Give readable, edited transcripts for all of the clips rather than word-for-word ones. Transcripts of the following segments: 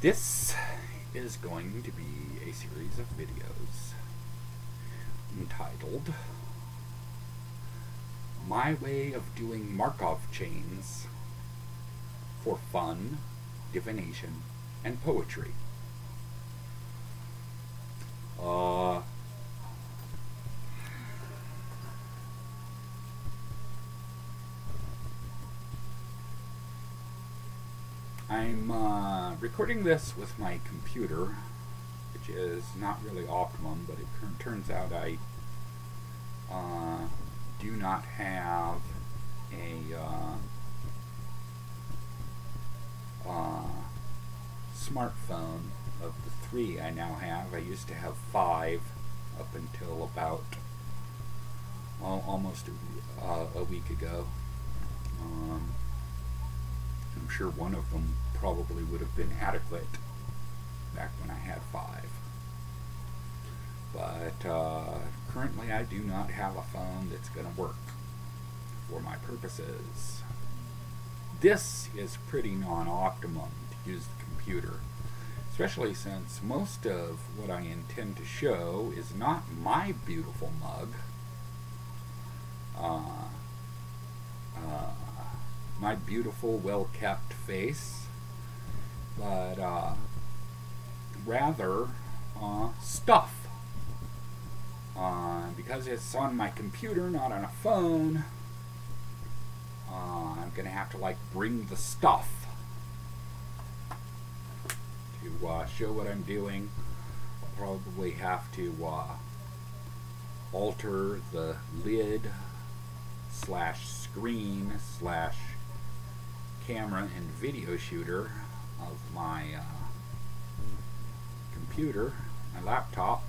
This is going to be a series of videos entitled My Way of Doing Markov Chains for Fun, Divination, and Poetry. I'm recording this with my computer, which is not really optimum, but it turns out I do not have a smartphone of the 3 I now have. I used to have 5 up until about almost a week ago. I'm sure one of them probably would have been adequate back when I had 5. But currently I do not have a phone that's going to work for my purposes. This is pretty non-optimum to use the computer, especially since most of what I intend to show is not my beautiful mug, my beautiful, well-kept face, but rather stuff. Because it's on my computer, not on a phone, I'm going to have to bring the stuff to show what I'm doing. I'll probably have to alter the lid / screen / camera and video shooter of my computer, my laptop,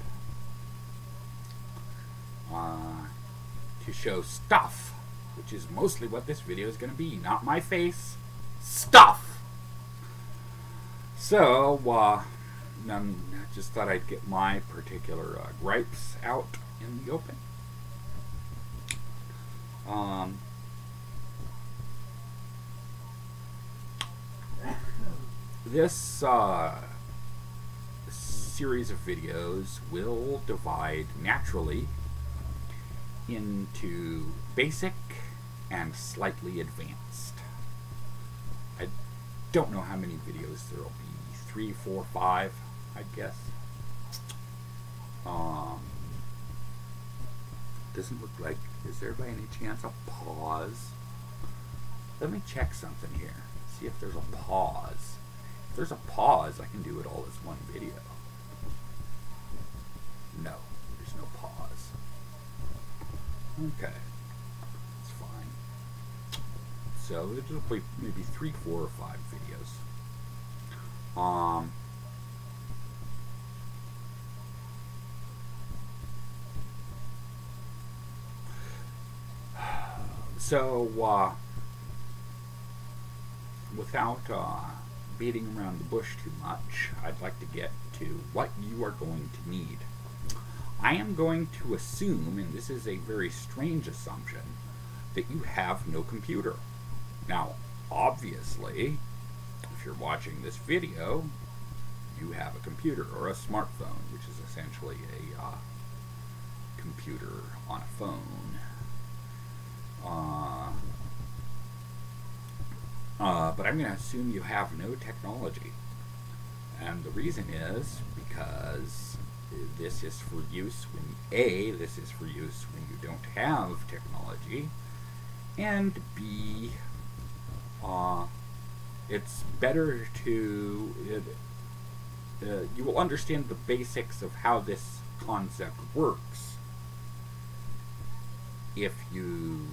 to show stuff, which is mostly what this video is going to be. Not my face, stuff. So I just thought I'd get my particular gripes out in the open. This series of videos will divide naturally into basic and slightly advanced. I don't know how many videos there will be. 3, 4, 5, I guess. Doesn't look like. Is there by any chance a pause? Let me check something here. See if there's a pause. If there's a pause, I can do it all as one video. No, there's no pause. Okay, that's fine. So it'll be maybe 3, 4, or 5 videos. So without beating around the bush too much, I'd like to get to what you are going to need. I am going to assume, and this is a very strange assumption, that you have no computer. Now, obviously, if you're watching this video, you have a computer or a smartphone, which is essentially a computer on a phone. But I'm going to assume you have no technology. And the reason is because this is for use when this is for use when you don't have technology, and B, it's better to you will understand the basics of how this concept works if you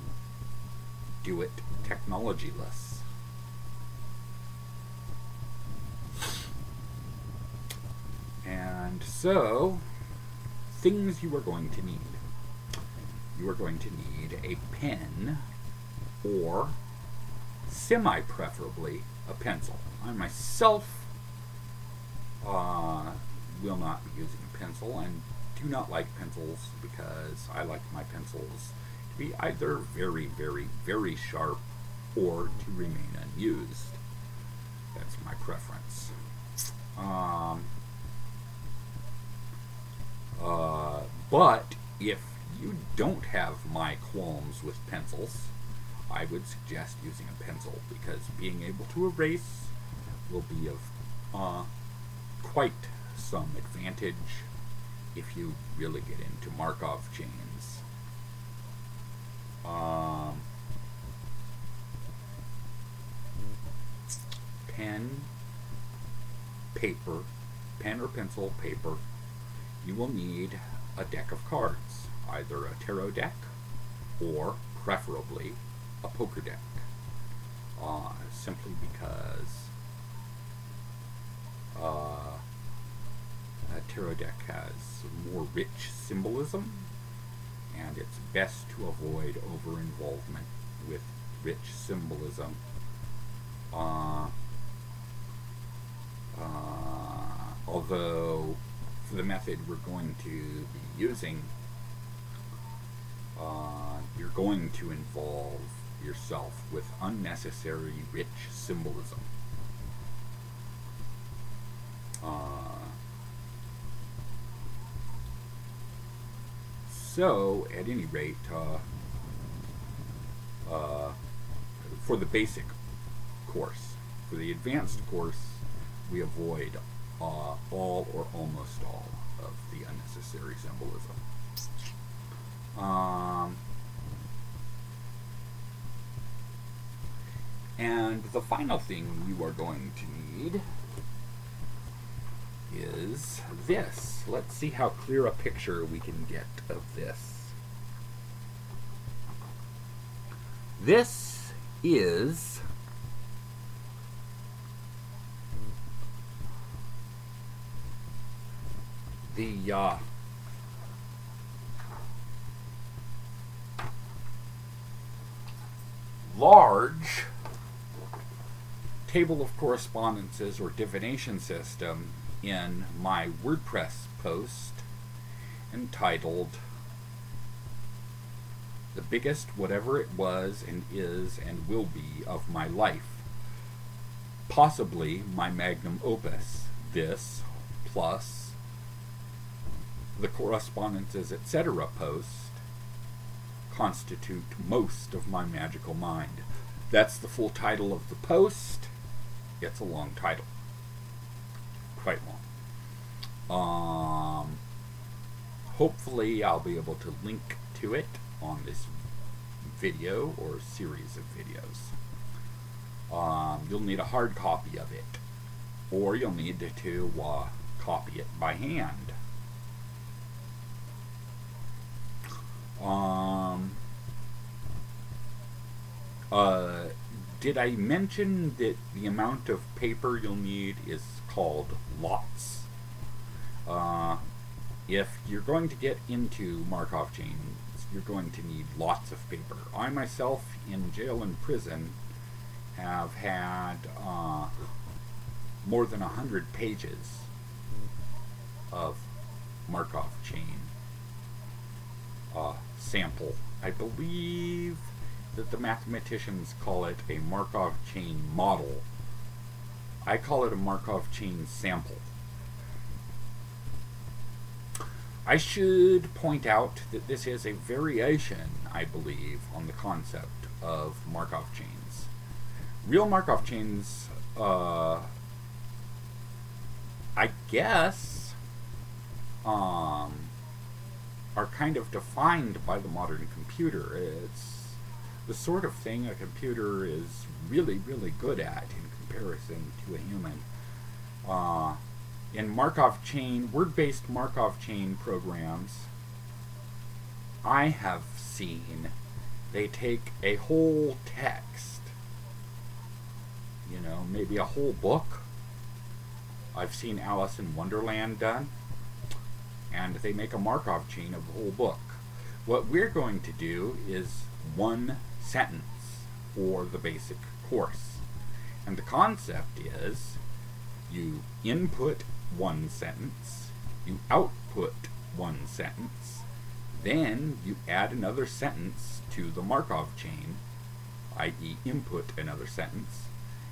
do it technologyless. And so, things you are going to need. You are going to need a pen, or semi-preferably a pencil. I myself will not be using a pencil, and do not like pencils because I like my pencils to be either very, very, very sharp or to remain unused. That's my preference. But if you don't have my qualms with pencils, I would suggest using a pencil, because being able to erase will be of quite some advantage if you really get into Markov chains. Pen or pencil, paper, you will need a deck of cards, either a tarot deck or preferably a poker deck, simply because a tarot deck has more rich symbolism, and it's best to avoid over-involvement with rich symbolism. Although for the method we're going to be using, you're going to involve yourself with unnecessary rich symbolism. So, at any rate, for the basic course, for the advanced course, we avoid all or almost all of the unnecessary symbolism. And the final thing you are going to need is this. Let's see how clear a picture we can get of this. This is the large table of correspondences or divination system in my WordPress post entitled "The Biggest Whatever It Was and Is and Will Be of My Life, Possibly My Magnum Opus. This plus the correspondences, etc. post constitute most of my magical mind." That's the full title of the post. It's a long title. Quite long. Hopefully I'll be able to link to it on this video or series of videos. You'll need a hard copy of it, or you'll need to copy it by hand. Did I mention that the amount of paper you'll need is called lots? If you're going to get into Markov chains, you're going to need lots of paper. I myself, in jail and prison, have had more than 100 pages of Markov chain sample. I believe that the mathematicians call it a Markov chain model. I call it a Markov chain sample. I should point out that this is a variation, I believe, on the concept of Markov chains. Real Markov chains, I guess, are kind of defined by the modern computer. It's the sort of thing a computer is really, really good at in comparison to a human. In Markov chain, word-based Markov chain programs, I have seen they take a whole text, you know, maybe a whole book. I've seen Alice in Wonderland done, and they make a Markov chain of the whole book. What we're going to do is one sentence for the basic course. And the concept is you input one sentence, you output one sentence, then you add another sentence to the Markov chain, i.e. input another sentence,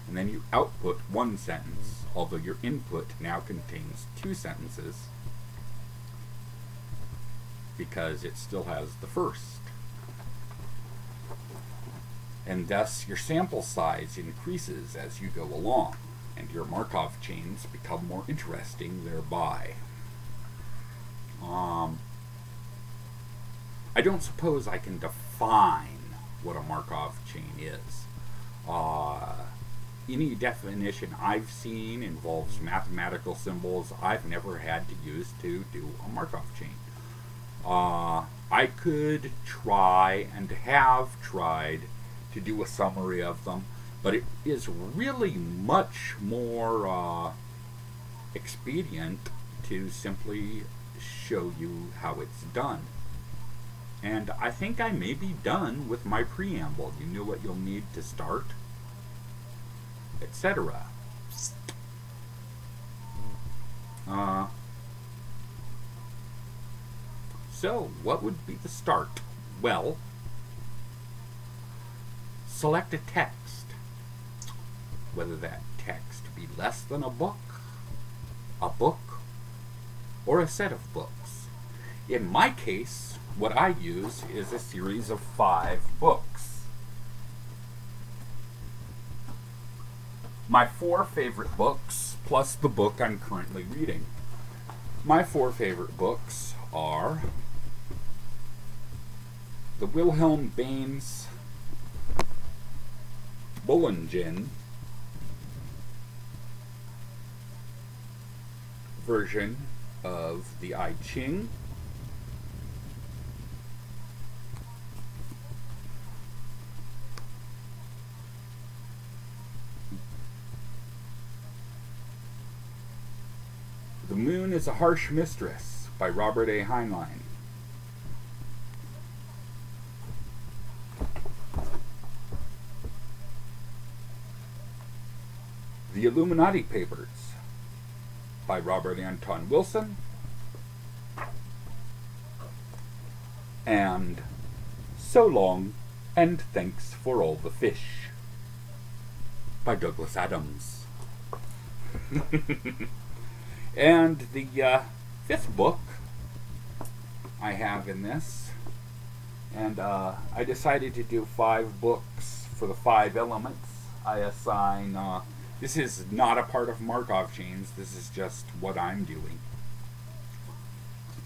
and then you output one sentence, although your input now contains two sentences because it still has the first. And thus your sample size increases as you go along, and your Markov chains become more interesting thereby. I don't suppose I can define what a Markov chain is. Any definition I've seen involves mathematical symbols I've never had to use to do a Markov chain. I could try and have tried to do a summary of them, but it is really much more expedient to simply show you how it's done. And I think I may be done with my preamble. You know what you'll need to start, etc. So, what would be the start? Well, select a text, whether that text be less than a book, or a set of books. In my case, what I use is a series of 5 books. My 4 favorite books, plus the book I'm currently reading. My 4 favorite books are the Wilhelm Baines Bollingen version of the I Ching, The Moon is a Harsh Mistress by Robert A. Heinlein, The Illuminati Papers by Robert Anton Wilson, and So Long and Thanks for All the Fish by Douglas Adams. And the 5th book I have in this, and I decided to do 5 books for the 5 elements I assign. This is not a part of Markov chains, this is just what I'm doing.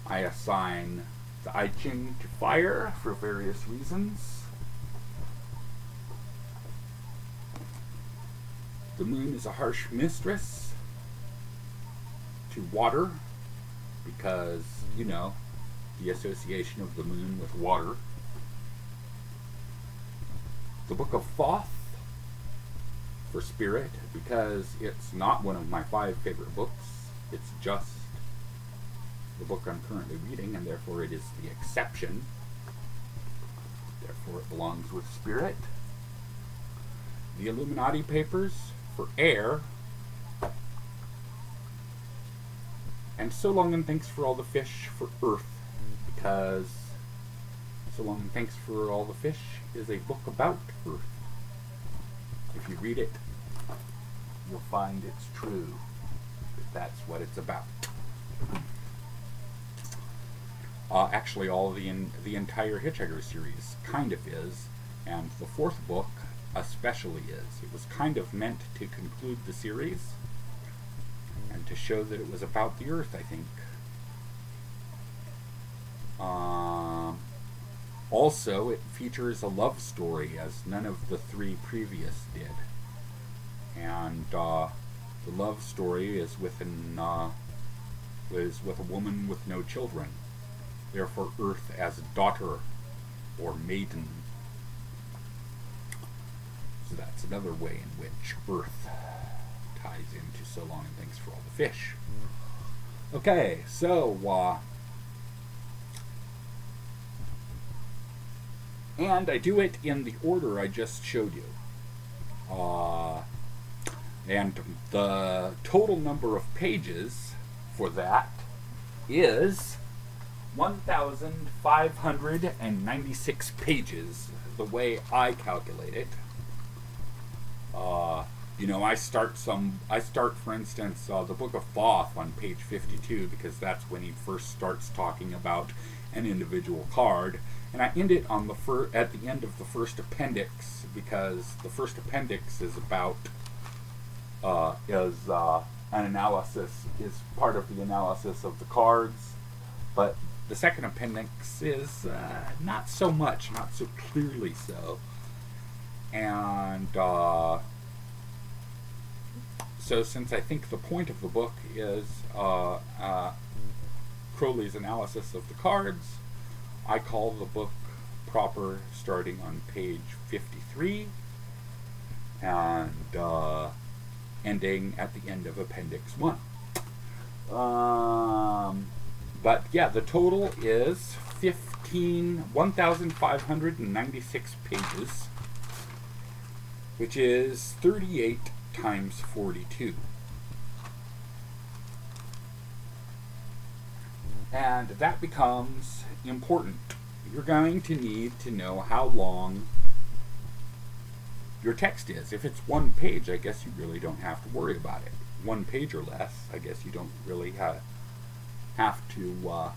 I assign the I Ching to fire for various reasons. The Moon is a Harsh Mistress to water, because, you know, the association of the moon with water. The Book of Thoth for spirit, because it's not one of my 5 favorite books, it's just the book I'm currently reading, and therefore it is the exception. Therefore it belongs with spirit. The Illuminati Papers for air, and So Long and Thanks for All the Fish for earth, because So Long and Thanks for All the Fish is a book about earth. If you read it, you'll find it's true, that that's what it's about. Actually, all the entire Hitchhiker series kind of is, and the 4th book especially is. It was kind of meant to conclude the series, and to show that it was about the Earth, I think. Also, it features a love story, as none of the 3 previous did. And the love story is with a woman with no children. Therefore, Earth as daughter or maiden. So that's another way in which Earth ties into So Long and Thanks for All the Fish. Okay, so and I do it in the order I just showed you. And the total number of pages for that is 1,596 pages, the way I calculate it. You know, I start, for instance, the Book of Thoth on page 52, because that's when he first starts talking about an individual card, and I end it on at the end of the first appendix, because the first appendix is about an analysis, is part of the analysis of the cards, but the second appendix is not so much, not so clearly so, and so since I think the point of the book is Crowley's analysis of the cards, I call the book proper starting on page 53 and ending at the end of appendix 1. But yeah, the total is 1,596 pages, which is 38 times 42. And that becomes important. You're going to need to know how long your text is. If it's 1 page, I guess you really don't have to worry about it. 1 page or less, I guess you don't really have to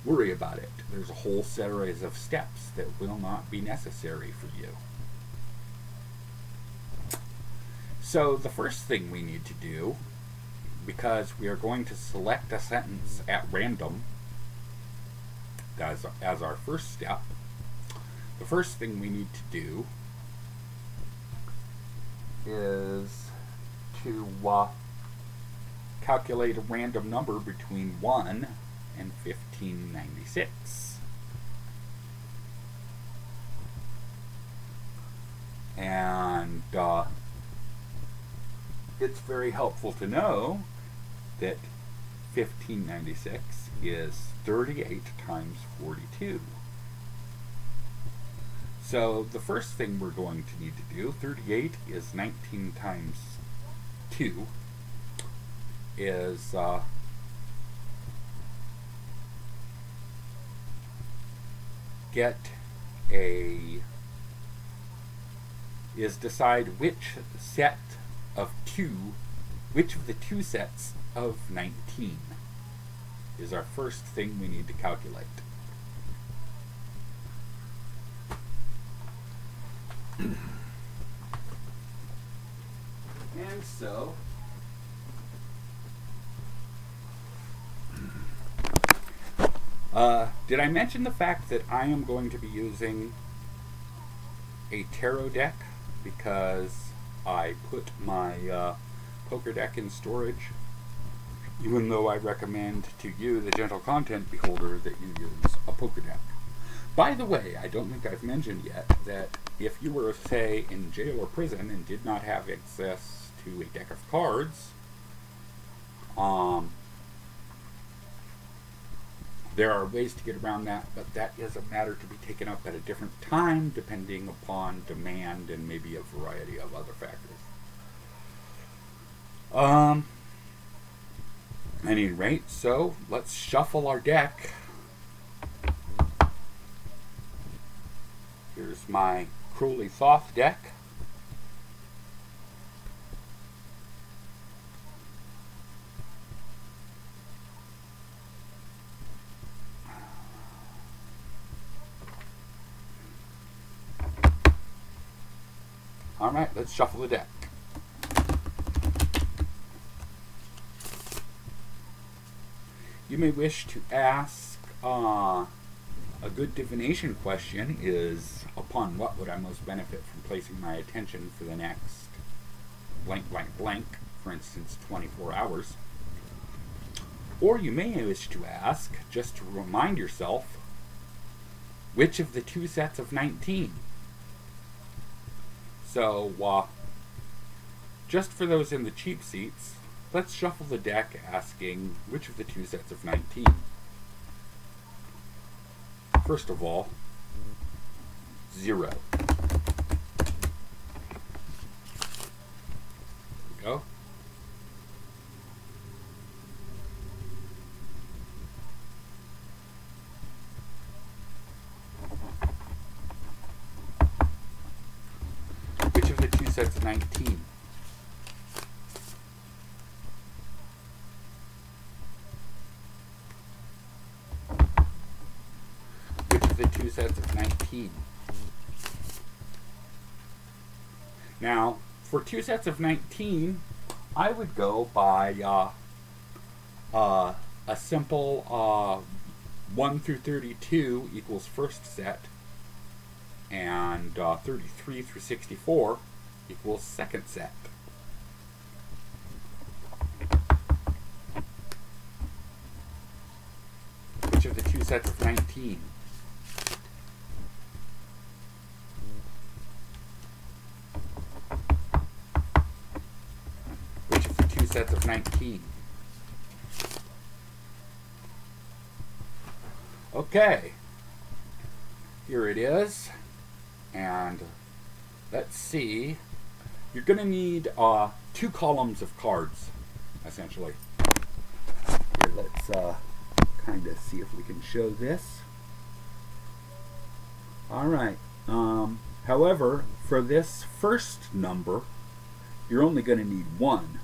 worry about it. There's a whole series of steps that will not be necessary for you. So the first thing we need to do, because we are going to select a sentence at random as our first step, the first thing we need to do is to calculate a random number between 1 and 1596. And it's very helpful to know that 1596 is 38 times 42. So the first thing we're going to need to do, 38 is 19 times 2, is decide which of the two sets of 19 is our first thing we need to calculate. And so did I mention the fact that I am going to be using a tarot deck because I put my poker deck in storage, even though I recommend to you, the gentle content beholder, that you use a poker deck. By the way, I don't think I've mentioned yet that if you were, say, in jail or prison and did not have access to a deck of cards, there are ways to get around that, but that is a matter to be taken up at a different time, depending upon demand and maybe a variety of other factors. At any rate, so let's shuffle our deck. Here's my Crowley Thoth deck. Alright, let's shuffle the deck. You may wish to ask, a good divination question is, upon what would I most benefit from placing my attention for the next blank, blank, blank, for instance, 24 hours? Or you may wish to ask, just to remind yourself, which of the two sets of 19? So, just for those in the cheap seats, let's shuffle the deck asking which of the two sets of 19. First of all, 0. There we go. sets of 19? Which of the two sets of 19? Now, for two sets of 19, I would go by a simple 1 through 32 equals first set, and 33 through 64 equals second set. Which of the two sets of 19? Which of the two sets of 19? Okay, here it is, and let's see. You're going to need 2 columns of cards, essentially. Here, let's kind of see if we can show this. All right. However, for this first number, you're only going to need 1.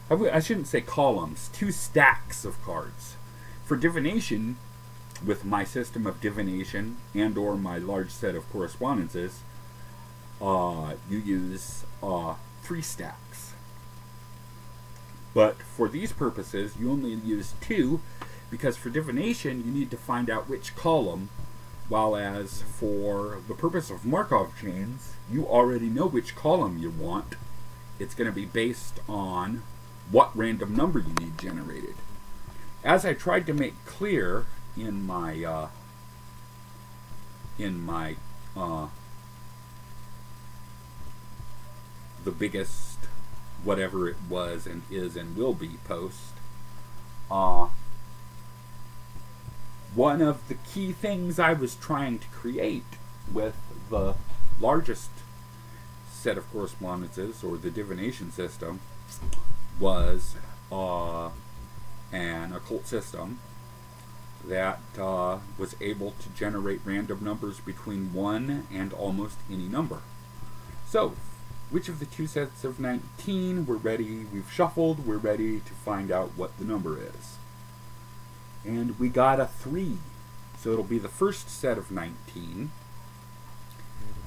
I shouldn't say columns, 2 stacks of cards. For divination, with my system of divination and or my large set of correspondences, you use 3 stacks. But for these purposes, you only use 2, because for divination, you need to find out which column, while as for the purpose of Markov chains, you already know which column you want. It's going to be based on what random number you need generated. As I tried to make clear in my the biggest whatever it was and is and will be post, one of the key things I was trying to create with the largest set of correspondences, or the divination system, was an occult system that was able to generate random numbers between 1 and almost any number. So, which of the two sets of 19? We're ready, we've shuffled, we're ready to find out what the number is. And we got a 3. So it'll be the first set of 19.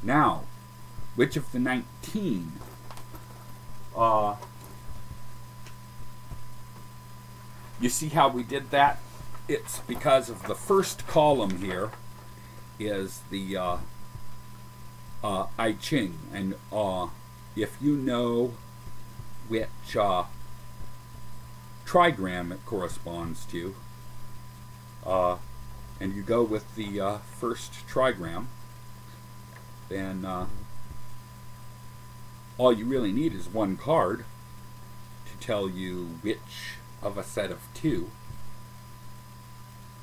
Now, which of the 19? You see how we did that? It's because of the first column here is the I Ching. And if you know which trigram it corresponds to, and you go with the first trigram, then all you really need is 1 card to tell you which of a set of 2.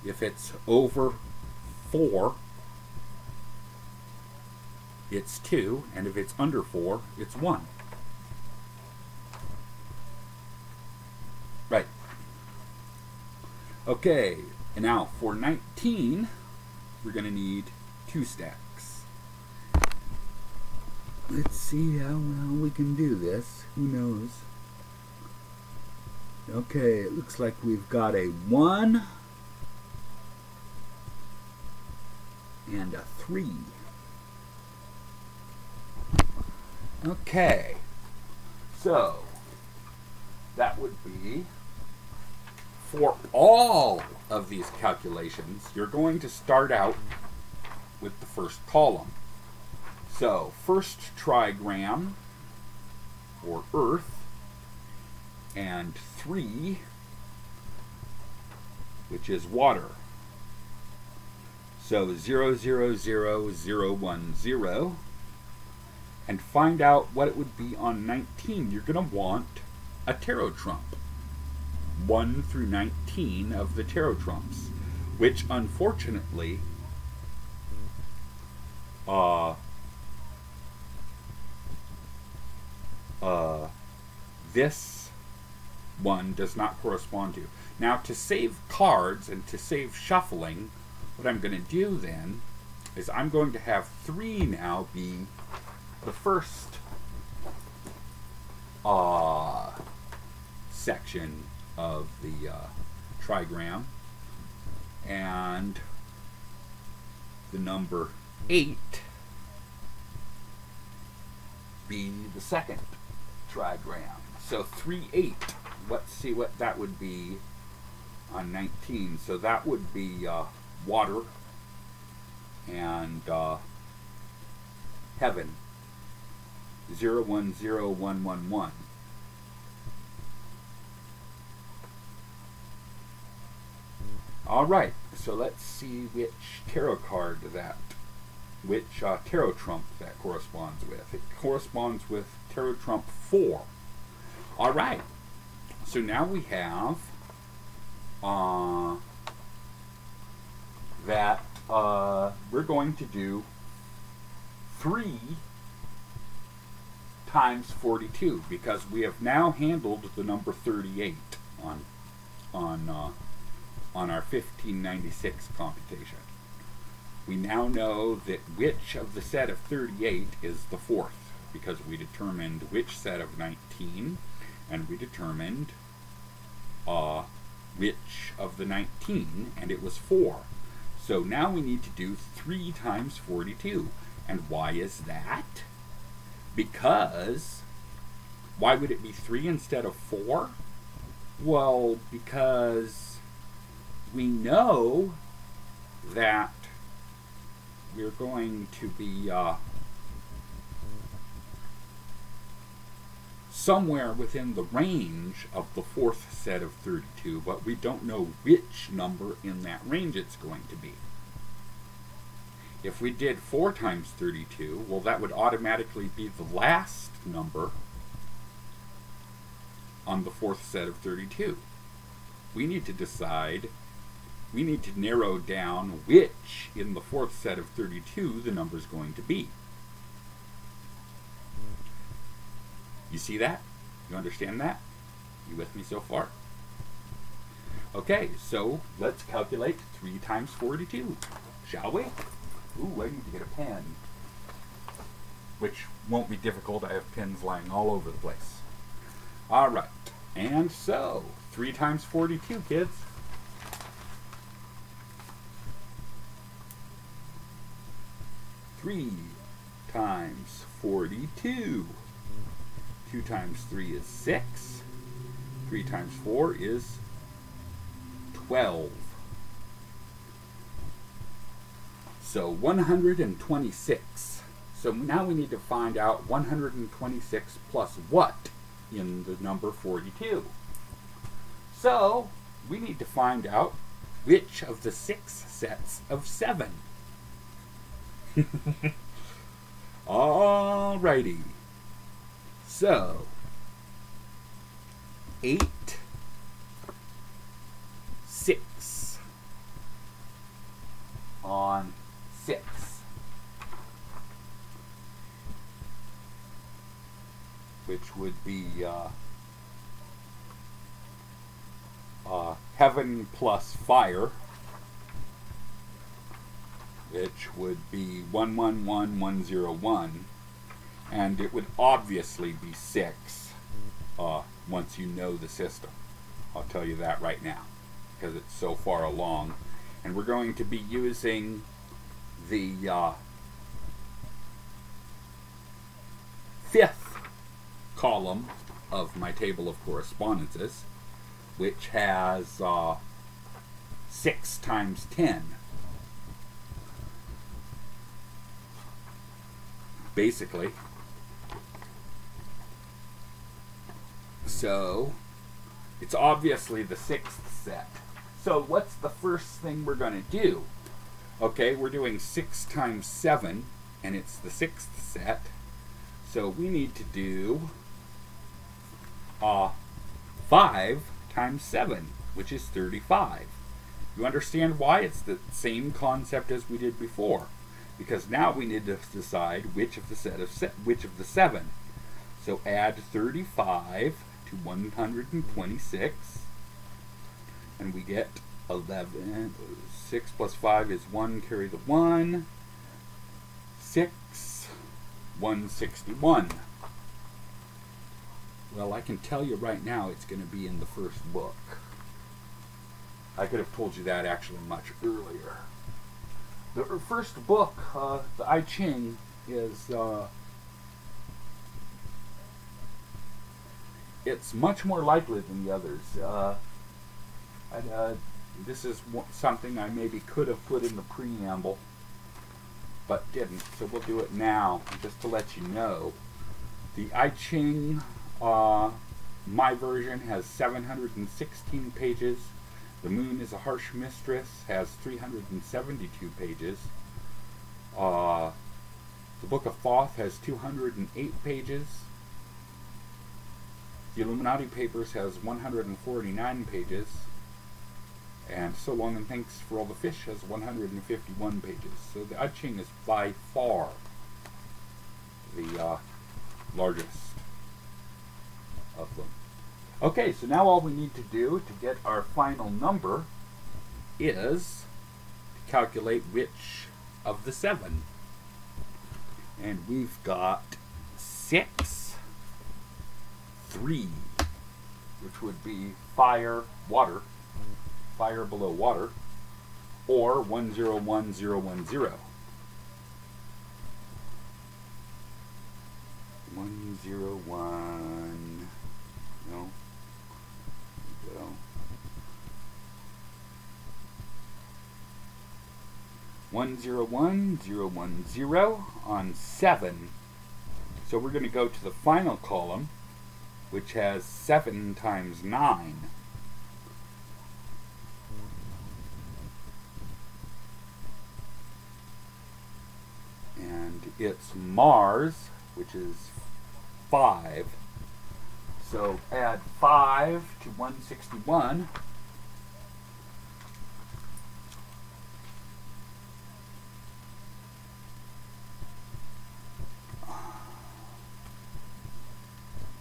If it's over 4, it's 2, and if it's under 4, it's 1. Right. Okay, and now for 19, we're going to need 2 stacks. Let's see how well we can do this. Who knows? Okay, it looks like we've got a 1 and a 3. Okay, so that would be, for all of these calculations, you're going to start out with the first column. So, first trigram, or Earth, and 3, which is water. So 0, 0, 0, 0, 1, 0. And find out what it would be on 19. You're going to want a tarot trump. 1 through 19 of the tarot trumps, which unfortunately this one does not correspond to. Now, to save cards and to save shuffling, what I'm going to do then is I'm going to have 3 now be the first section of the trigram, and the number 8 be the second trigram. So 3, 8. Let's see what that would be on 19. So that would be water and heaven. 010111. All right, so let's see which tarot card which tarot trump that corresponds with. It corresponds with tarot trump 4. All right, so now we have that we're going to do 3 times 42, because we have now handled the number 38 on our 1596 computation. We now know that which of the set of 38 is the 4th, because we determined which set of 19, and we determined which of the 19, and it was 4. So now we need to do 3 times 42. And why is that? Because, why would it be 3 instead of 4? Well, because we know that we're going to be somewhere within the range of the 4th set of 32, but we don't know which number in that range it's going to be. If we did 4 times 32, well, that would automatically be the last number on the 4th set of 32. We need to decide, we need to narrow down which in the 4th set of 32 the number is going to be. You see that? You understand that? You with me so far? Okay, so let's calculate 3 times 42, shall we? Ooh, I need to get a pen. Which won't be difficult. I have pens lying all over the place. All right. And so, 3 times 42, kids. Three times 42. 2 times 3 is 6. 3 times 4 is 12. So 126. So now we need to find out 126 plus what in the number 42. So we need to find out which of the 6 sets of 7. Alrighty. So 8, 6 on 6. Which would be heaven plus fire, which would be 111101, and it would obviously be 6 once you know the system. I'll tell you that right now, because it's so far along. And we're going to be using the 5th column of my table of correspondences, which has 6 times 10. Basically. So, it's obviously the 6th set. So what's the first thing we're going to do? Okay, we're doing 6 times 7, and it's the 6th set. So we need to do 5 times 7, which is 35. You understand why? It's the same concept as we did before, because now we need to decide which of the which of the 7. So add 35 to 126, and we get 11. 6 plus 5 is 1, carry the 1. 6, 161. Well, I can tell you right now it's going to be in the first book. I could have told you that actually much earlier. The first book, the I Ching, is it's much more likely than the others. This is something I maybe could have put in the preamble, but didn't, so we'll do it now, just to let you know. The I Ching, my version, has 716 pages. The Moon is a Harsh Mistress has 372 pages. The Book of Thoth has 208 pages. The Illuminati Papers has 149 pages. And So Long and Thanks for All the Fish has 151 pages. So the I Ching is by far the largest of them. Okay, so now all we need to do to get our final number is to calculate which of the 7. And we've got 6, 3, which would be fire, water, fire below water, or 101010. 101. No. Go. 101010 on 7. So we're going to go to the final column, which has 7 times 9. And it's Mars, which is 5. So add 5 to 161.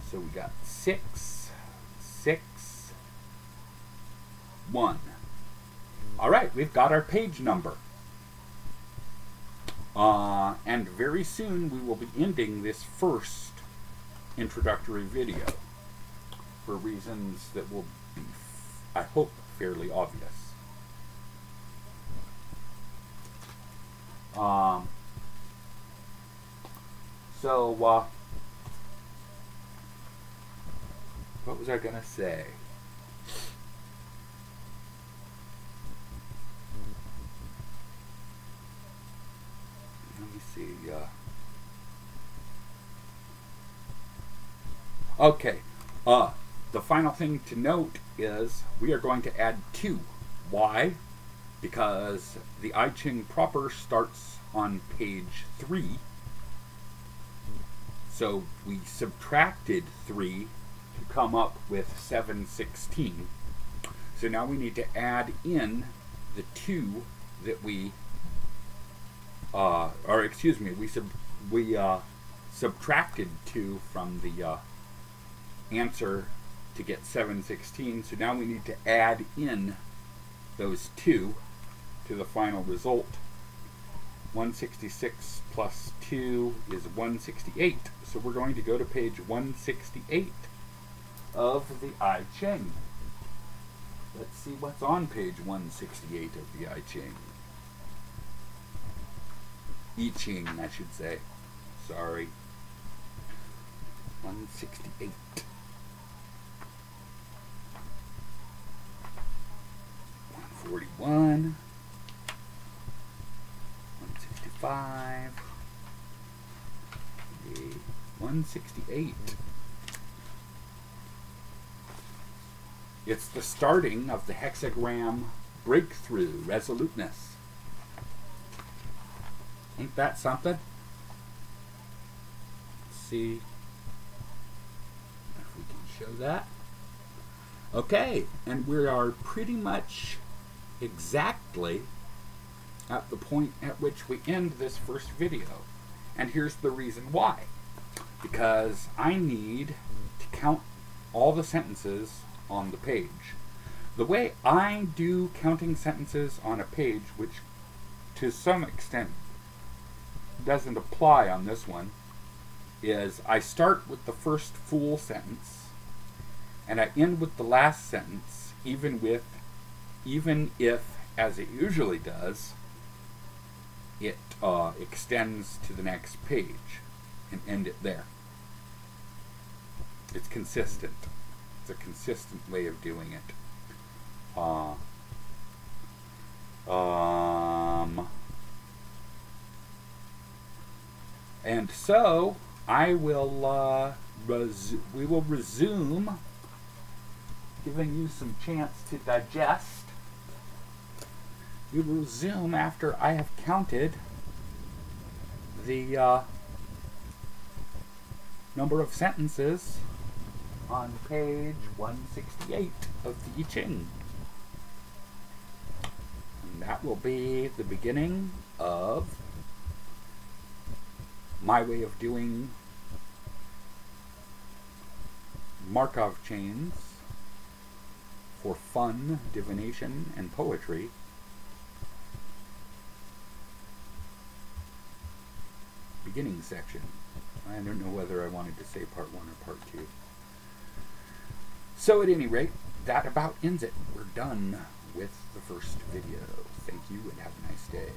So we got 6, 6, 1. All right, we've got our page number. And very soon we will be ending this first introductory video for reasons that will be, I hope, fairly obvious. What was I going to say? Let me see. Okay. The final thing to note is we are going to add 2. Why? Because the I Ching proper starts on page 3. So we subtracted 3 to come up with 716. So now we need to add in the 2 that we subtracted 2 from the answer to get 716. So now we need to add in those 2 to the final result. 166 plus 2 is 168. So we're going to go to page 168 of the I Ching. Let's see what's on page 168 of the I Ching. I Ching, I should say. Sorry. 168. 141. 165. 168. It's the starting of the hexagram breakthrough resoluteness. Ain't that something? Let's see if we can show that. Okay, and we are pretty much exactly at the point at which we end this first video. And here's the reason why. Because I need to count all the sentences on the page. The way I do counting sentences on a page, which to some extent doesn't apply on this one is I start with the first full sentence and I end with the last sentence, even if, as it usually does, it extends to the next page and end it there. It's consistent. It's a consistent way of doing it. And so I will we will resume, giving you some chance to digest. We will resume after I have counted the number of sentences on page 168 of the I Ching. And that will be the beginning of my way of doing Markov chains for fun, divination, and poetry. Beginning section. I don't know whether I wanted to say part 1 or part 2. So at any rate, that about ends it. We're done with the first video. Thank you and have a nice day.